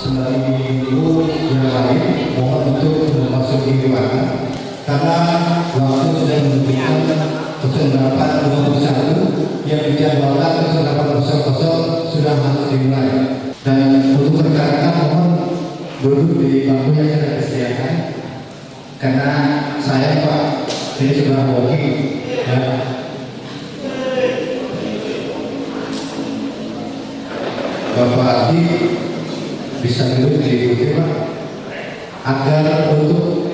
Sembari itu yang lain mohon untuk memasuki ruangan karena waktu sudah menunjukkan 08.21 yang dijadwalkan 08.00 sudah harus dimulai. Dan untuk rekan-rekan mohon duduk di bangku yang sudah disediakan karena saya Pak ini sudah walking ya. Bapak Adi bisa dulu diikuti Pak agar untuk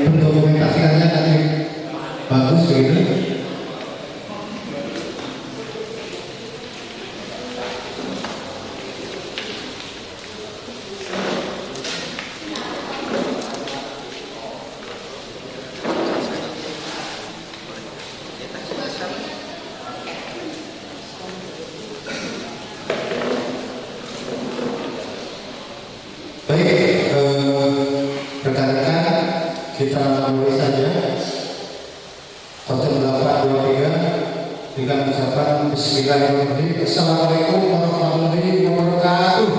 mendokumentasikannya nanti bagus begitu. Baik, rekan-rekan kita mulai saja 0823 dengan ucapan Bismillahirrahmanirrahim. Assalamualaikum warahmatullahi wabarakatuh.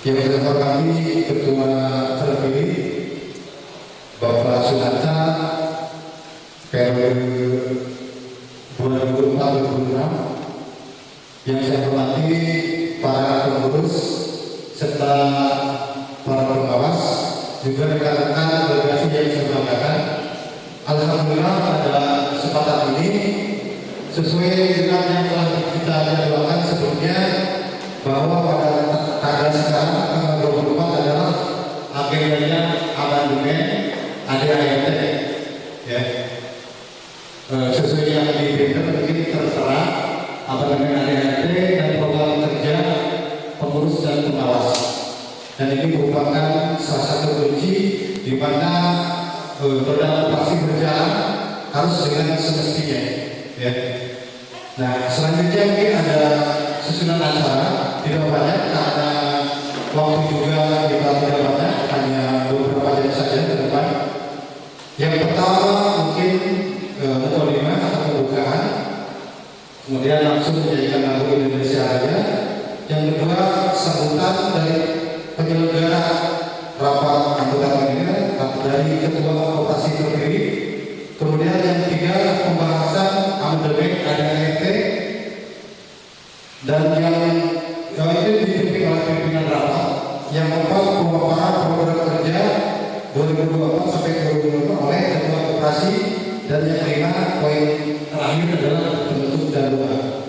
Yang saya hormati Ketua terpilih Bapak Sunata periode 2004-2006, yang saya hormati para pengurus serta para pengawas, juga rekan-rekan delegasi yang saya banggakan. Alhamdulillah pada kesempatan ini sesuai dengan yang telah kita jadwalkan sebelumnya bahwa pada tanggal sekarang tanggal 24 adalah agendanya amandemen ADART ya. Sesuai yang di banner mungkin tertera amandemen ADART dan program kerja pengurus dan pengawas, dan ini merupakan salah satu kunci di mana roda operasi berjalan harus dengan semestinya ya. Nah selanjutnya mungkin ada susunan acara tidak banyak karena waktu juga kita tidak banyak, hanya beberapa jam saja ke depan. Yang pertama mungkin mukadimah atau pembukaan, kemudian langsung menjadikan lagu Indonesia Raya. Yang kedua sambutan dari penyelenggara rapat anggota kabinet dari ketua operasi terpilih. Kemudian yang ketiga pembahasan amandemen ADART, dan yang itu dipimpin oleh pimpinan rapat. Yang keempat pemaparan program kerja 2024 sampai 2025 oleh ketua operasi, dan yang kelima poin terakhir adalah penutup dan doa.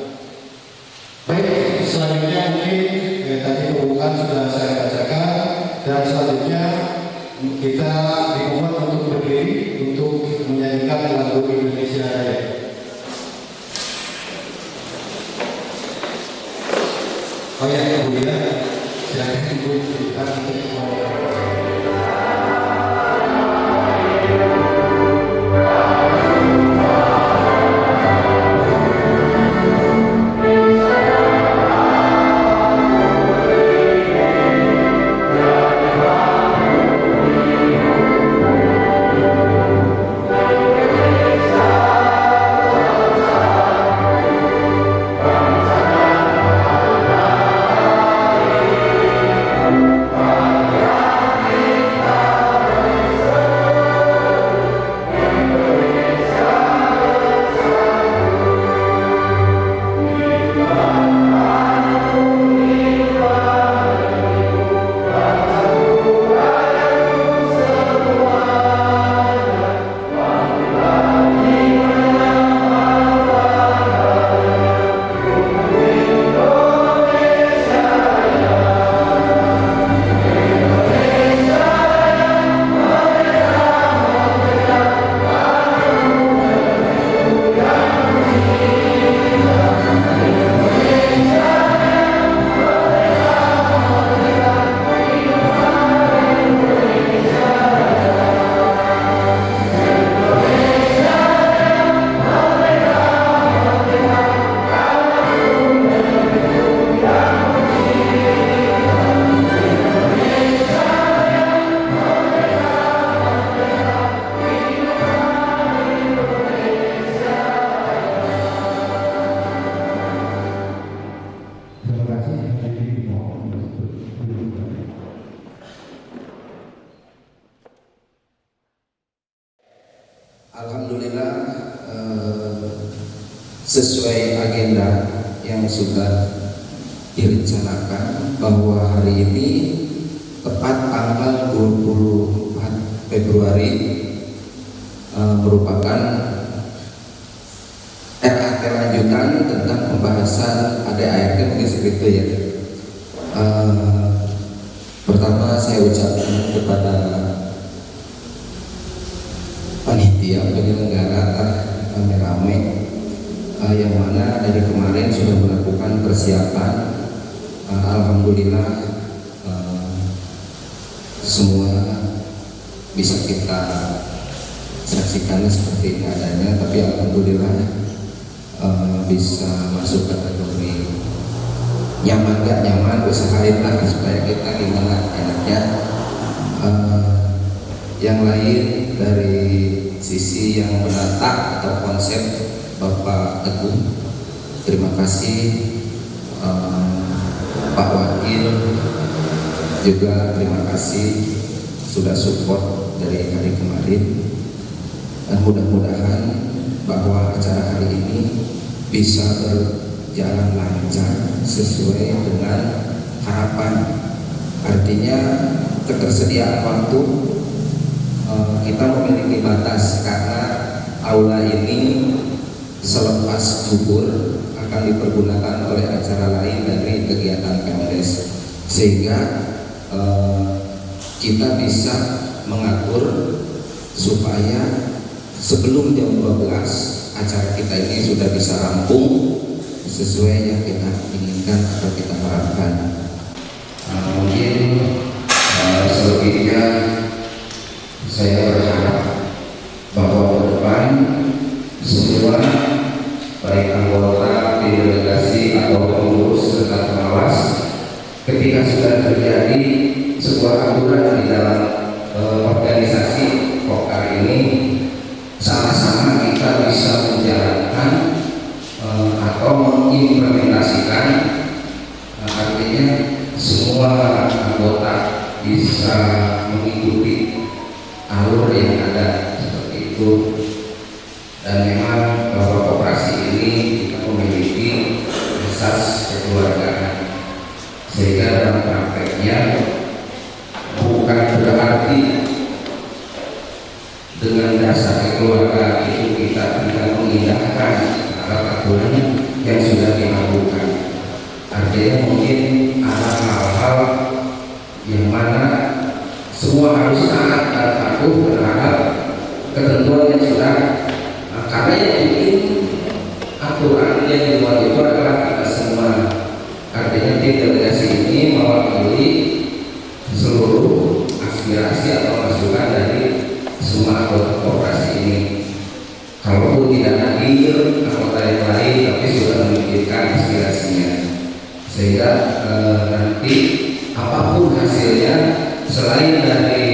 Baik, selanjutnya mungkin tadi pembukaan sudah saya bacakan, dan selanjutnya kita dimohon untuk berdiri untuk menyanyikan lagu Indonesia Raya. Oh ya, kemudian silakan ibu kita untuk Alhamdulillah, sesuai agenda yang sudah direncanakan bahwa hari ini tepat tanggal 24 Februari merupakan RAT lanjutan tentang pembahasan ADART, mungkin seperti itu ya. Pertama saya ucapkan kepada panitia penyelenggara rame-rame yang mana dari kemarin sudah melakukan persiapan. Alhamdulillah semua bisa kita saksikan seperti ini adanya, tapi alhamdulillah bisa masuk kategori nyaman gak nyaman, usahain lah supaya kita gimana enaknya. Yang lain dari sisi yang menata atau konsep Bapak Teguh, terima kasih. Pak Wakil juga terima kasih sudah support dari hari kemarin, dan mudah-mudahan bahwa acara hari ini bisa berjalan lancar sesuai dengan harapan. Artinya ketersediaan waktu kita memiliki batas karena aula ini selepas zuhur akan dipergunakan oleh acara lain dari kegiatan Pemdes, sehingga kita bisa mengatur supaya sebelum jam 12 acara kita ini sudah bisa rampung sesuai yang kita inginkan atau kita harapkan. Mungkin selebihnya saya berharap bahwa ke depan semua baik anggota tim delegasi atau pengurus serta pengawas, ketika sudah terjadi sebuah aturan di dalam organisasi POKAR ini, sama-sama kita bisa menjalankan atau mengimplementasikan. Artinya semua anggota bisa mengikuti alur yang ada seperti itu. Dan memang bahwa operasi ini kita memiliki asas kekeluargaan, sehingga dalam prakteknya bukan berarti dengan dasar kekeluargaan itu kita tidak mengindahkan aturan yang sudah dilakukan. Artinya mungkin ada hal-hal yang mana semua harus taat dan patuh terhadap ketentuan yang sudah, karena yang bikin aturan yang dibuat itu adalah kita semua. Artinya tim delegasi ini mewakili seluruh aspirasi atau masukan dari semua anggota koperasi ini. Kalaupun tidak hadir anggota yang lain, tapi sudah memikirkan aspirasinya, sehingga nanti apapun hasilnya, selain dari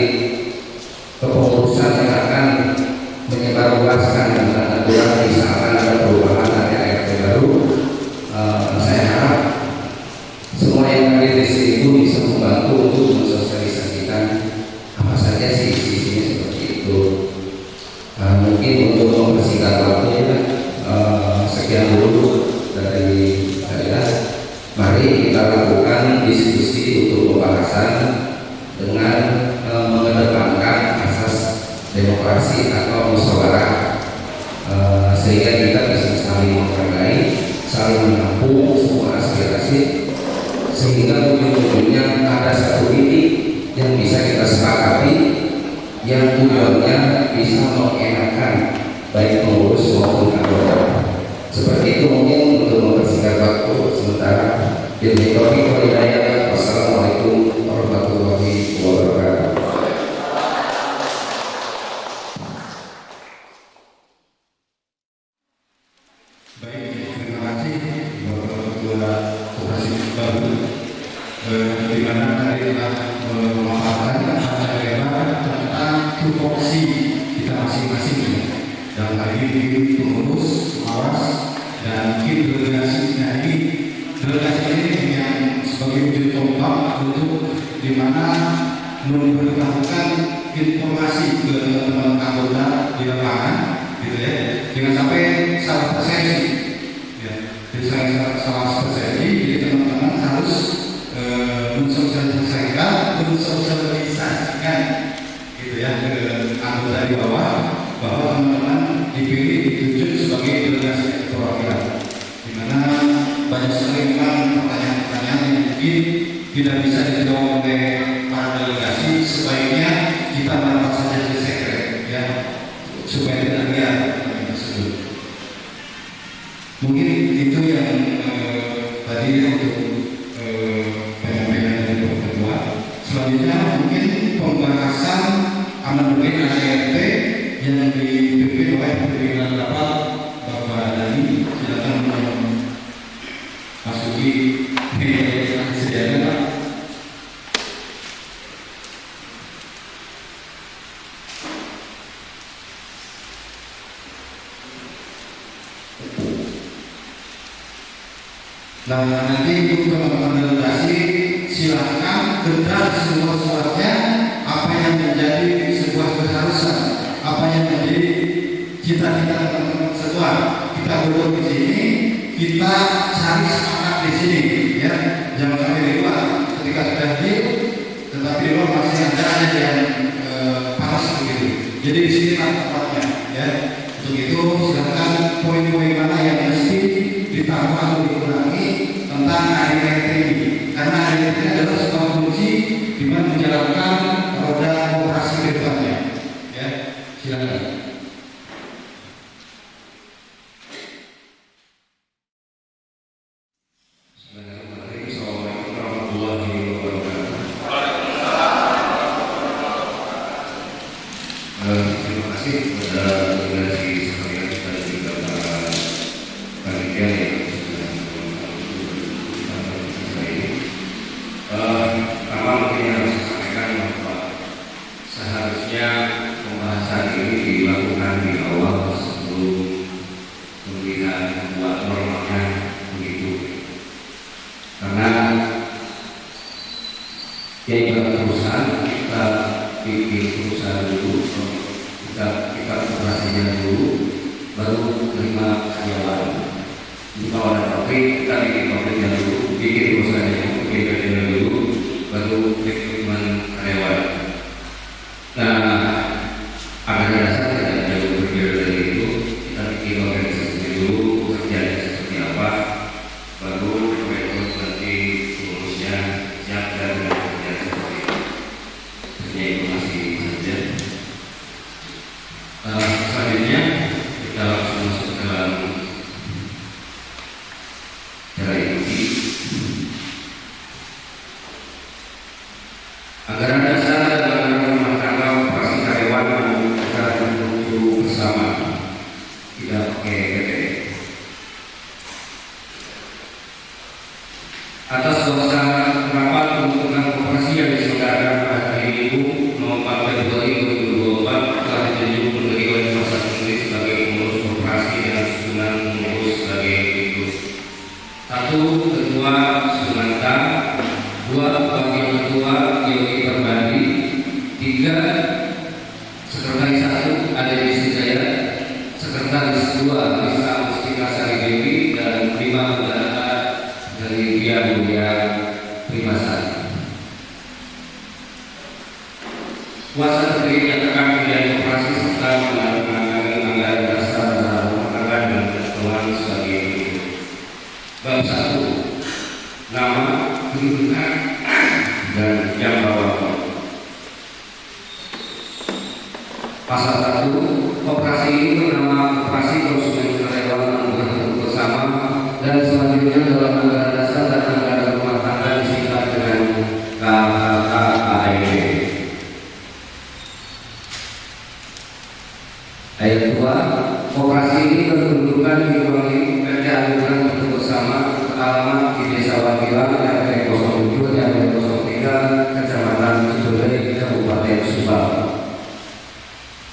kepengurusan yang akan menyebarluaskan tentang aturan misalkan ada perubahan dari ART baru, saya harap semua yang hadir di sini itu bisa membantu untuk mensosialisasikan apa saja sih isinya seperti itu. Mungkin untuk mempersingkat waktunya, sekian dulu dari saya. Mari kita lakukan diskusi untuk pembahasan dengan mengedepankan asas demokrasi atau musyawarah, sehingga kita bisa saling menghargai, saling menampung semua aspirasi, sehingga ujung-ujungnya ada satu titik yang bisa kita sepakati, yang tujuannya bisa mengenakan baik pengurus maupun anggota. Seperti itu mungkin untuk mempersingkat waktu sementara. Wassalamualaikum warahmatullahi wabarakatuh. Baik, terima kasih Bapak Ketua Koperasi Baru, di mana tadi telah memaparkan tentang tupoksi kita masing-masing, dalam hal ini pengurus, pengawas, dan tim delegasi. Nah, ini delegasi ini yang sebagai ujung tombak untuk di mana memberitahukan informasi ke teman-teman anggota di lapangan, gitu ya. Jangan sampai salah persepsi, ya. Jadi salah persepsi, jadi teman-teman harus mensosialisasikan, gitu ya, ke anggota di bawah bahwa teman-teman dipilih ditunjuk sebagai delegasi perwakilan. Di mana banyak sekali memang pertanyaan-pertanyaan yang mungkin tidak bisa dijawab oleh para delegasi, sebaiknya kita merapat saja di sekret, ya, supaya tidak lihat yang tersebut. Mungkin itu yang tadi untuk penyampaian dari Bapak Ketua. Selanjutnya mungkin pembahasan amandemen ADRT yang dipimpin oleh pimpinan rapat Bapak Dani. Silakan masuki meja disediakan, Pak. Nah, nanti untuk teman-teman delegasi silakan dengar seluas-luasnya apa yang menjadi sebuah keharusan, apa yang menjadi cita-cita teman-teman semua. Kita duduk di sini, kita cari semangat di sini, ya. Jangan sampai di luar. Ketika sudah deal, tetapi di luar masih ada yang panas begitu. Jadi di sini tempatnya, ya. Untuk itu silakan poin-poin mana yang mesti ditambah atau dikurangi tentang ADRT ini, karena ADRT adalah sebuah kunci di mana menjalankan roda operasi ke depannya. Ya, silakan. Assalamualaikum warahmatullahi wabarakatuh. Terima kasih kepada delegasi sekalian dan juga para panitia yang sudah melakukan ini. Pertama mungkin harus saya sampaikan bahwa seharusnya pembahasan ini dilakukan di awal sebelum pembinaan membuat normanya begitu. Karena ya perusahaan kita bikin perusahaan dulu, kita operasinya dulu, baru terima karyawan. Di bawah ada pabrik, kita bikin pabriknya dulu, bikin perusahaannya, bikin kerjanya dulu, baru rekrutmen karyawan. Nah, agar dasar tidak jauh berbeda dari itu, kita bikin organisasi dulu, pekerjaannya seperti apa, baru rekrut nanti pengurusnya siap dan bekerja seperti itu. Hanya informasi saja. Selanjutnya kita langsung masuk ke dalam cara ikuti. Anggaran dasar dan anggaran rumah tangga operasi karyawan agar menuju bersama, tidak pakai PP. Atas dasar rapat pembentukan operasi yang diselenggarakan pada hari Minggu nomor 4 Februari 2024 telah ditunjuk Menteri oleh Masyarakat Menteri sebagai pengurus operasi dan susunan pengurus sebagai berikut: 1. Ketua Sumanta, 2. Wakil Ketua Yogi Perbandi, 3. Sekretaris 1 Ade Sujaya, Sekretaris 2 Lisa Mustika Sari Dewi, dan 5 pendana dari Pia Mulia Primasari. Kuasa terpilih nyatakan pilihan operasi serta menangani anggaran dasar dan rumah tangga dan keuangan sebagai berikut. Bab 1. Nama, kedudukan, dan jam bawah. Pasal 1. Operasi ini bernama Operasi Konsumen Karyawan Anggaran Bersama, dan selanjutnya dalam anggaran dasar dan anggaran rumah tangga disingkat dengan KHK-AEB. Ayat 2. Operasi ini berkedudukan di Bangli PT Anggaran Bersama, alamat di Desa Wakilan RT 07 RW 03 Kecamatan Cidodai, Kabupaten Subang.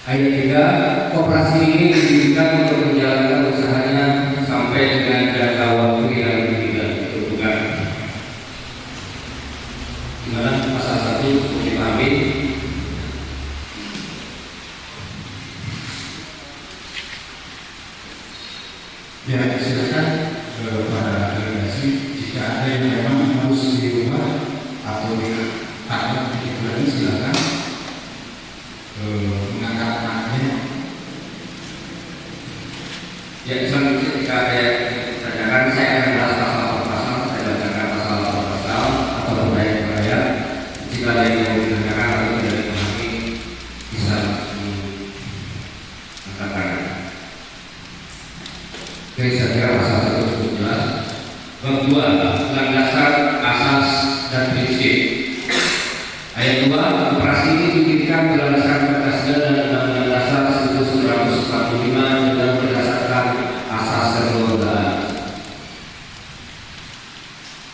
Ayat 3. Operasi ini didirikan untuk menjalankan usahanya sampai dengan jangka waktu yang tidak ditentukan. Di mana pasal 1 cukup dipahami. Ya, silakan kepada delegasi jika ada yang memang harus di rumah atau di kantor lagi silakan mengangkat tangannya. Ya, selanjutnya jika ada yang ditanyakan, saya akan bahas pasal per pasal, saya bacakan pasal per pasal atau berbayar. Jika ada yang mau ditanyakan atau tidak dipahami, bisa mengatakan. Oke, saya kira pasal 1 cukup jelas. Bab 2, landasan, asas, dan prinsip. Ayat 2, operasi ini didirikan berdasarkan Pancasila dan Undang-Undang Dasar 1945 dan berdasarkan asas kekeluargaan.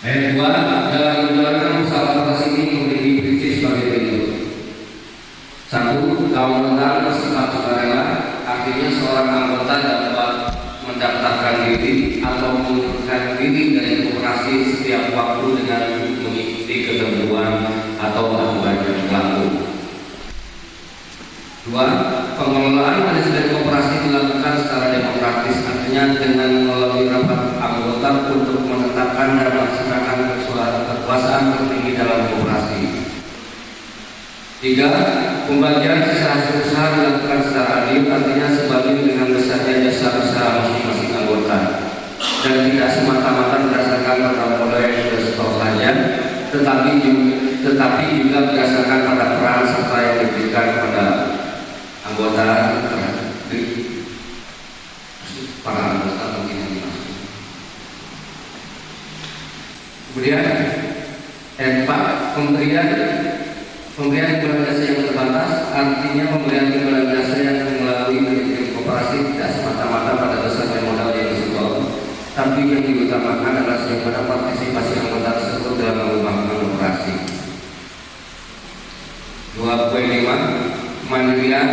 Ayat 2, dalam menjalankan usaha operasi ini memiliki prinsip sebagai berikut. 1. Keanggotaan bersifat sukarela, artinya seorang anggota dapat mendaftarkan diri atau mengundurkan diri dari koperasi setiap waktu dengan mengikuti ketentuan atau aturan yang berlaku. 2. Pengelolaan manajemen koperasi dilakukan secara demokratis, artinya dengan melalui rapat anggota untuk menetapkan dan melaksanakan kekuasaan tertinggi dalam koperasi. 3. Pembagian sisa hasil usaha dilakukan secara adil, artinya sebanding dengan besarnya jasa usaha masing-masing anggota dan tidak semata-mata berdasarkan pada modal yang sudah setahu saja, tetapi juga berdasarkan pada peran serta yang diberikan kepada anggota para anggota mungkin yang dimaksud. Kemudian ayat 4, pemberian imbalan jasa yang terbatas, artinya pemberian imbalan jasa yang melalui manajemen koperasi tidak semata-mata pada besarnya modal yang disetor, tapi yang diutamakan adalah bagaimana partisipasi anggota tersebut dalam mengembangkan koperasi. 2.5, mandirian,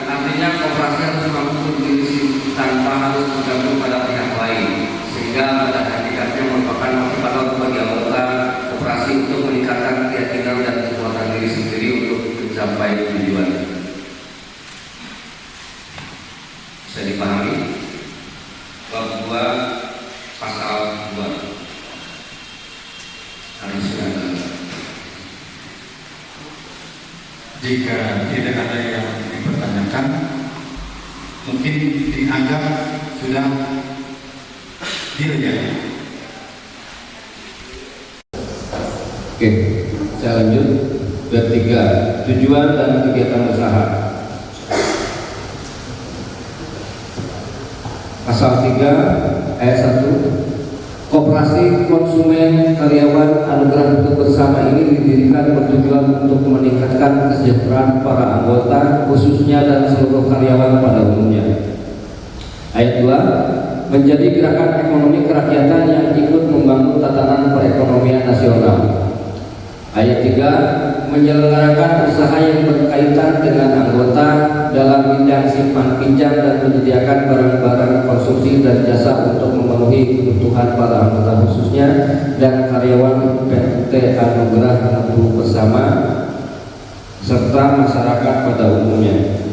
artinya koperasi harus mampu berdiri tanpa harus bergantung pada pihak lain, sehingga pada hakikatnya merupakan motivator bagi anggota koperasi untuk meningkatkan keyakinan dan kekuatan diri sendiri untuk mencapai tujuan. Bisa dipahami? Bab 2 pasal 2 harusnya ada. Jika tidak ada yang dipertanyakan, mungkin dianggap sudah dilayani. Oke, saya lanjut. Bab 3, tujuan dan kegiatan usaha. Pasal 3 ayat 1, koperasi konsumen karyawan anugerah hidup bersama ini didirikan bertujuan untuk meningkatkan kesejahteraan para anggota khususnya dan seluruh karyawan pada umumnya. Ayat 2, menjadi gerakan ekonomi kerakyatan yang ikut membangun tatanan perekonomian nasional. Ayat 3, menyelenggarakan usaha yang berkaitan dengan anggota dalam bidang simpan pinjam dan menyediakan barang-barang konsumsi dan jasa untuk memenuhi kebutuhan para anggota khususnya dan karyawan PT Anugerah Mutu Bersama serta masyarakat pada umumnya.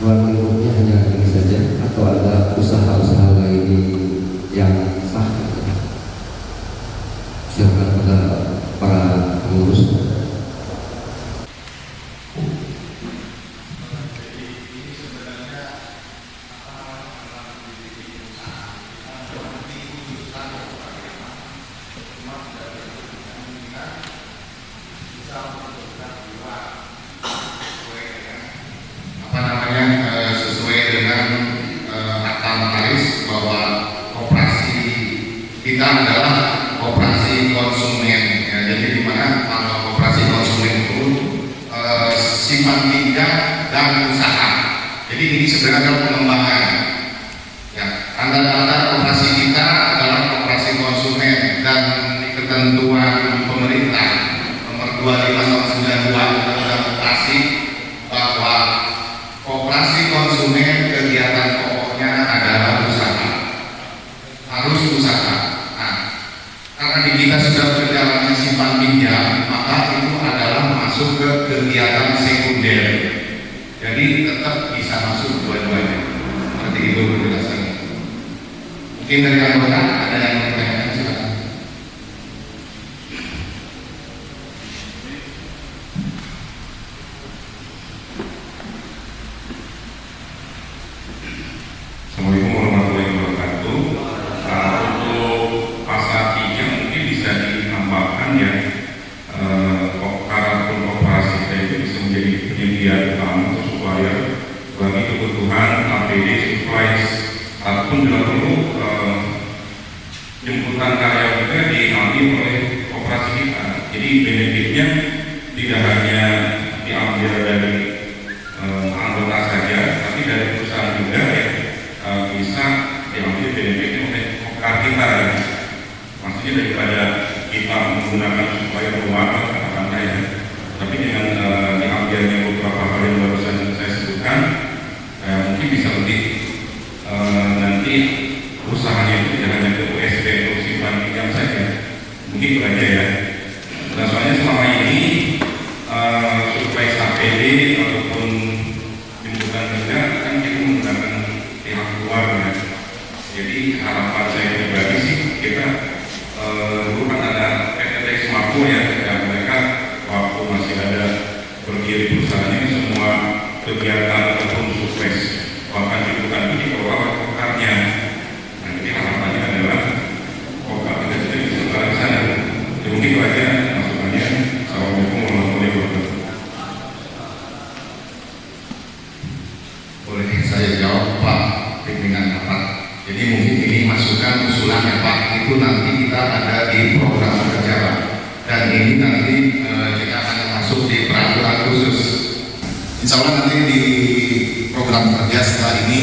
Berikutnya hanya ini saja atau ada usaha-usaha lain yang sah? Silakan pada para pengurus. Sesuai dengan akta notaris bahwa koperasi kita adalah koperasi konsumen. Ya, jadi di mana kalau koperasi konsumen itu simpan pinjam dan usaha. Jadi ini sebenarnya pengembangan. Ya, tanda-tanda koperasi kita adalah koperasi konsumen dan ketentuan pemerintah nomor 25 tahun 92 tentang koperasi bahwa koperasi konsumen kegiatan pokoknya adalah usaha, harus usaha. Nah, karena di kita sudah berjalannya simpan pinjam, maka itu adalah masuk ke kegiatan sekunder. Mungkin dari anggota ada yang mau ditanyakan, silakan. Assalamualaikum warahmatullahi wabarakatuh. Untuk pasal 3 mungkin bisa ditambahkan ya, karakter operasi kita itu bisa menjadi penyedia utama atau supplier bagi kebutuhan APD supplies, ataupun bila perlu jemputan karya juga diambil oleh operasi kita. Jadi benefitnya tidak hanya diambil dari anggota saja, tapi dari perusahaan juga ya. Bisa diambil benefitnya oleh operasi kita ya. Maksudnya daripada kita menggunakan supaya luar katakanlah ya, tapi dengan diambilnya beberapa hal yang barusan saya sebutkan, mungkin bisa lebih nanti usahanya itu tidak hanya ke USP atau simpan pinjam saja, mungkin itu aja ya. Nah, soalnya selama ini suplai APD ataupun jemputan kerja kan kita menggunakan pihak luar ya. Jadi harapan saya pribadi sih kita dulu kan ada PT Smako ya, mereka waktu masih ada berdiri perusahaannya semua kegiatan ataupun sukses bahkan jemputan itu dikelola oleh kokarnya. Nah, jadi harapannya adalah kokar kita sudah bisa ke sana. Ya, mungkin itu aja masukannya. Assalamualaikum warahmatullahi wabarakatuh. Boleh saya jawab Pak pimpinan rapat. Jadi mungkin ini masukan usulan ya Pak, itu nanti kita ada di program kerja Pak, dan ini nanti kita akan masuk di peraturan khusus. Insya Allah nanti di program kerja setelah ini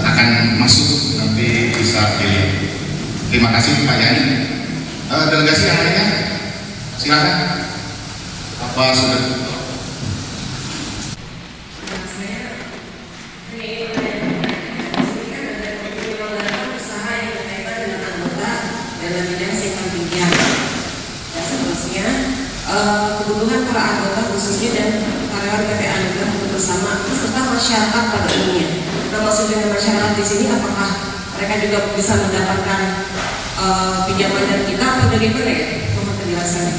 akan masuk, nanti bisa dilihat. Terima kasih Pak Yani. Delegasi yang lainnya silakan. Apa sudah? Kebutuhan para anggota khususnya dan karyawan PT Anugrah untuk bersama serta masyarakat pada umumnya. Termasuk dengan masyarakat di sini, apakah mereka juga bisa mendapatkan pinjaman dari kita atau dari mereka? Mohon penjelasannya.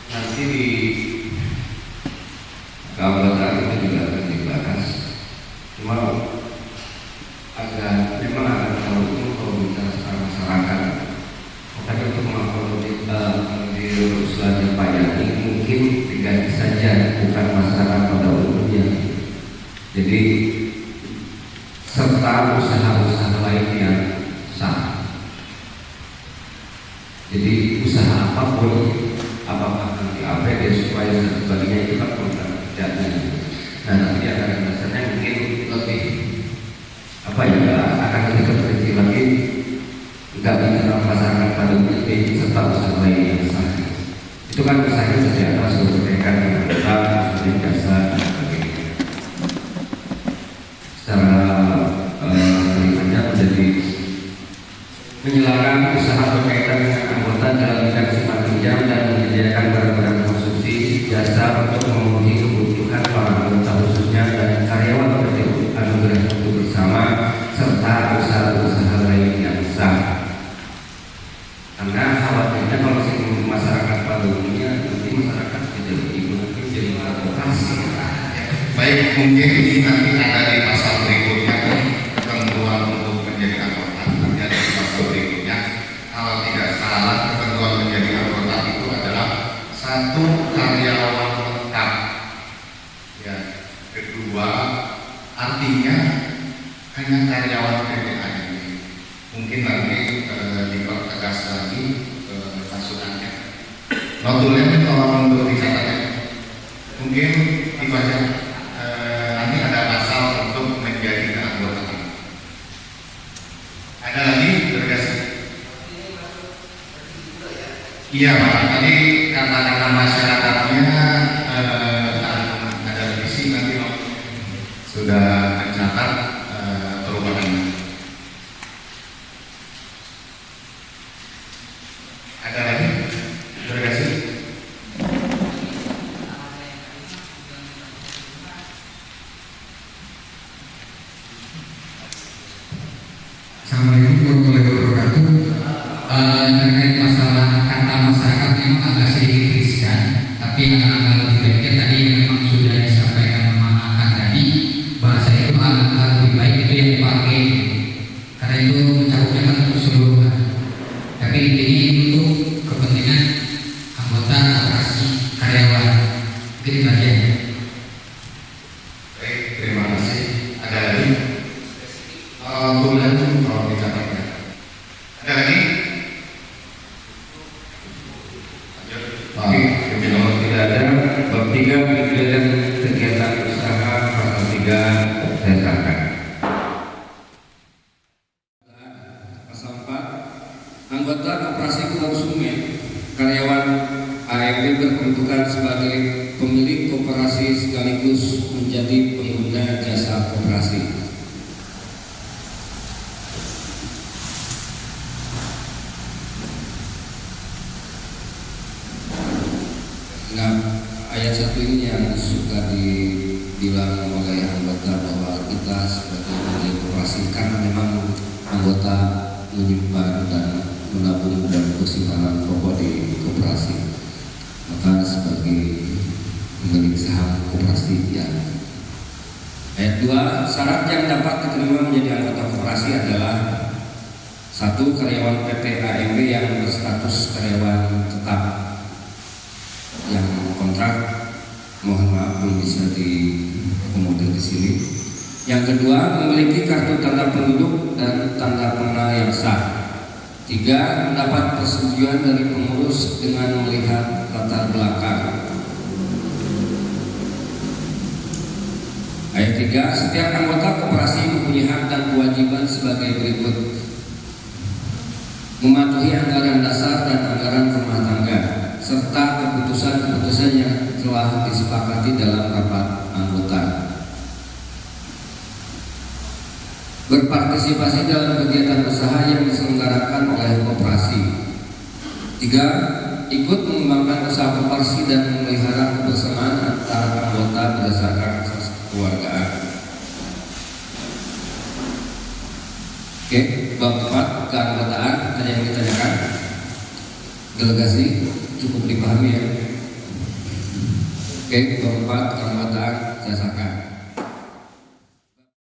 Nanti di keanggotaan itu juga akan dibahas. Cuma agak memang akan kalau bicara secara masyarakat, makanya untuk mengakomodir usulan Pak Yani mungkin diganti saja, bukan masyarakat pada umumnya. Jadi serta usaha-usaha lain yang sah. Jadi usaha apapun, apakah nanti APD supaya dan sebagainya itu kan program kerjanya. Nah, nanti akan dasarnya mungkin lebih apa ya, akan lebih terperinci lagi, nggak bicara masyarakat pada umumnya serta usaha lain yang sah. Itu kan usahanya sejak awal sudah berkaitan dengan usaha, jasa dan sebagainya. Secara ceritanya menjadi menyelarakan usaha berkaitan dengan anggota dalam bidang simpan pinjam dan menyediakan barang-barang konsumsi jasa untuk memenuhi kebutuhan para anggota khususnya dan karyawan PT Anugrah untuk bersama serta usaha-usaha lain yang sah. Karena khawatirnya kalau masyarakat pada umumnya nanti masyarakat tidak mengikuti jadi advokasi. Baik, mungkin ini nanti ada di pasal berikutnya ketentuan untuk menjadi anggota. Nanti ada di pasal berikutnya. Kalau tidak salah, ketentuan menjadi anggota itu adalah 1 karyawan tetap. Ya, kedua, artinya hanya karyawan PTA ini. Mungkin nanti dipertegas lagi masukannya. Notulen tolong untuk dicatatnya. Mungkin dibaca. Nanti ada pasal untuk menjadi keanggotaan. Ada lagi delegasi? Iya Pak, tadi kata-kata masyarakatnya ada visi nanti sudah mencatat perubahan. Ada lagi delegasi? karena itu mencakupnya kan keseluruhan. Tapi intinya itu untuk kepentingan anggota koperasi karyawan. Mungkin itu aja. Baik, terima kasih. Ada lagi? Bulan kalau dicatatkan. Ada lagi? Oke, kalau tidak ada, bab 3 penelitian kegiatan usaha pasal 3 saya sahkan. Pasal 4, anggota koperasi konsumen karyawan AMB berkedudukan sebagai pemilik koperasi sekaligus menjadi pengguna jasa koperasi. Nah, ayat 1 ini yang suka dibilang oleh anggota bahwa kita sebagai pemilik koperasi, karena memang anggota menyimpan dan menabung dan bersimpanan pokok di koperasi, maka sebagai pemilik saham koperasi ya. Ayat 2, syarat yang dapat diterima menjadi anggota koperasi adalah 1. Karyawan PT AMB yang berstatus karyawan tetap. Yang kontrak mohon maaf belum bisa diakomodir di sini. Yang kedua, memiliki kartu tanda penduduk dan tanda pengenal yang sah. 3. Mendapat persetujuan dari pengurus dengan melihat latar belakang. Ayat 3, setiap anggota koperasi mempunyai hak dan kewajiban sebagai berikut: mematuhi anggaran dasar dan anggaran rumah tangga, serta keputusan-keputusan yang telah disepakati dalam rapat anggota. Berpartisipasi dalam kegiatan usaha yang diselenggarakan oleh koperasi. 3. Ikut mengembangkan usaha koperasi dan memelihara kebersamaan antara anggota berdasarkan asas kekeluargaan. Oke, bab 4 keanggotaan, ada yang ditanyakan? Delegasi cukup dipahami ya. Oke, bab 4